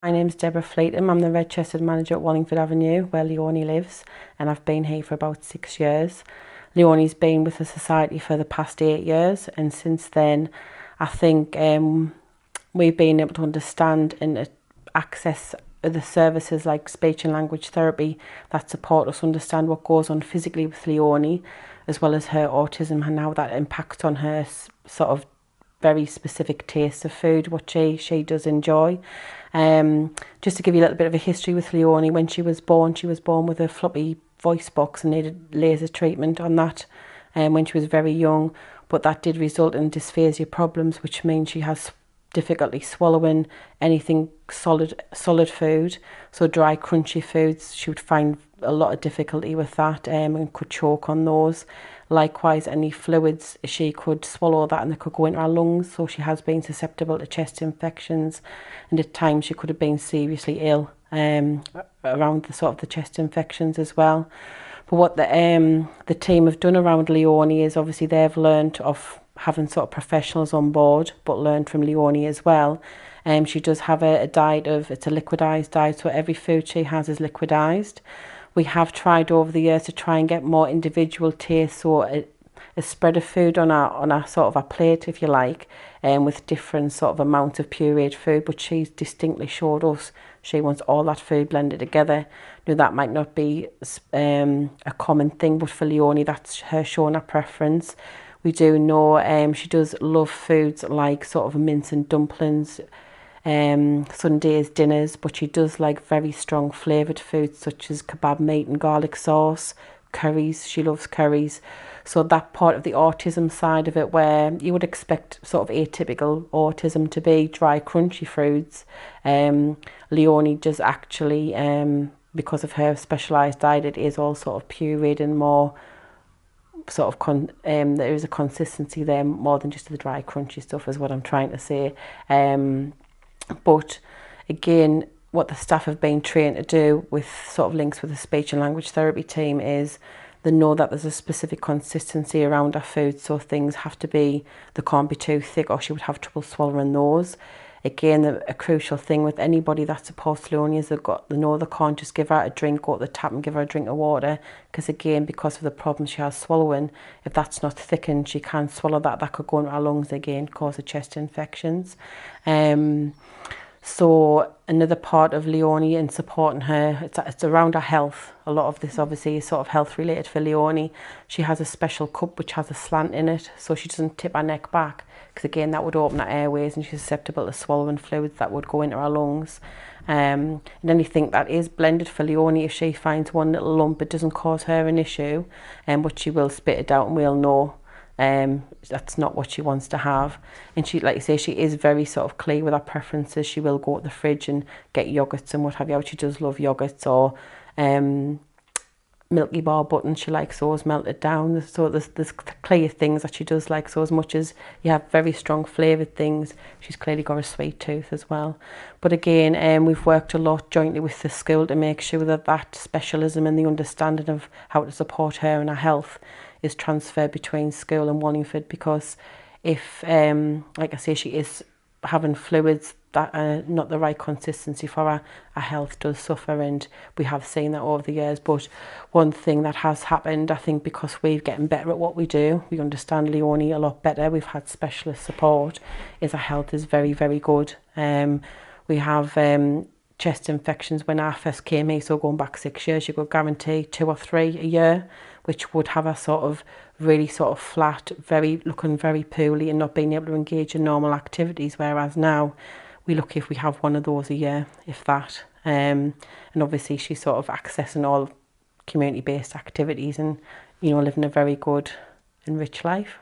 My name's Deb Fleetham. I'm the Red-Chested manager at Wallingford Avenue, where Leonie lives, and I've been here for about 6 years. Leonie's been with the Society for the past 8 years, and since then I think we've been able to understand and access the services like speech and language therapy that support us understand what goes on physically with Leonie, as well as her autism and how that impacts on her sort of very specific tastes of food, what she does enjoy. Just to give you a little bit of a history with Leonie, when she was born with a floppy voice box and needed laser treatment on that when she was very young, but that did result in dysphagia problems, which means she has difficulty swallowing anything solid food. So dry crunchy foods, she would find a lot of difficulty with that and could choke on those. Likewise, any fluids, she could swallow that and they could go into her lungs, so she has been susceptible to chest infections, and at times she could have been seriously ill around the sort of the chest infections as well. But what the team have done around Leonie is obviously they've learned of having sort of professionals on board, but learned from Leonie as well. She does have a diet it's a liquidized diet, so every food she has is liquidized. We have tried over the years to try and get more individual tastes, so a spread of food on our sort of a plate, if you like, with different sort of amounts of pureed food, but she's distinctly showed us she wants all that food blended together. Now that might not be a common thing, but for Leonie that's her showing her preference. We do know she does love foods like sort of mince and dumplings, Sundays dinners, but she does like very strong flavoured foods such as kebab meat and garlic sauce, curries. She loves curries. So that part of the autism side of it, where you would expect sort of atypical autism to be dry crunchy foods, Leonie does actually, because of her specialised diet, it is all sort of pureed and more sort of there is a consistency there more than just the dry crunchy stuff, is what I'm trying to say. But again, what the staff have been trained to do with sort of links with the speech and language therapy team is they know that there's a specific consistency around our food, so things have to be, they can't be too thick or she would have trouble swallowing those. Again, a crucial thing with anybody that supports Leonie is they know they can't just give her a drink, go to the tap and give her a drink of water, because again, because of the problem she has swallowing, if that's not thickened, she can't swallow that could go into her lungs again, cause her chest infections. So another part of Leonie in supporting her, it's around her health. A lot of this obviously is sort of health related for Leonie. She has a special cup which has a slant in it, so she doesn't tip her neck back, because again that would open her airways and she's susceptible to swallowing fluids that would go into her lungs. And anything that is blended for Leonie, if she finds one little lump, it doesn't cause her an issue, but she will spit it out and we'll know that's not what she wants to have. And she, like you say, she is very sort of clear with her preferences. She will go to the fridge and get yogurts and what have you. She does love yogurts, or Milky Bar buttons, she likes those melted down. So there's clear things that she does like. So as much as you have very strong flavoured things, she's clearly got a sweet tooth as well. But again, we've worked a lot jointly with the school to make sure that specialism and the understanding of how to support her and her health is transferred between school and Wallingford, because if, like I say, she is having fluids that are not the right consistency for her, her health does suffer, and we have seen that over the years. But one thing that has happened, I think, because we're getting better at what we do, we understand Leonie a lot better, we've had specialist support, is her health is very, very good. We have chest infections when I first came here, so going back 6 years, you could guarantee 2 or 3 a year, which would have her sort of really sort of flat, looking very poorly and not being able to engage in normal activities, whereas now we're lucky if we have one of those a year, if that. And obviously she's sort of accessing all community-based activities and, you know, living a very good and rich life.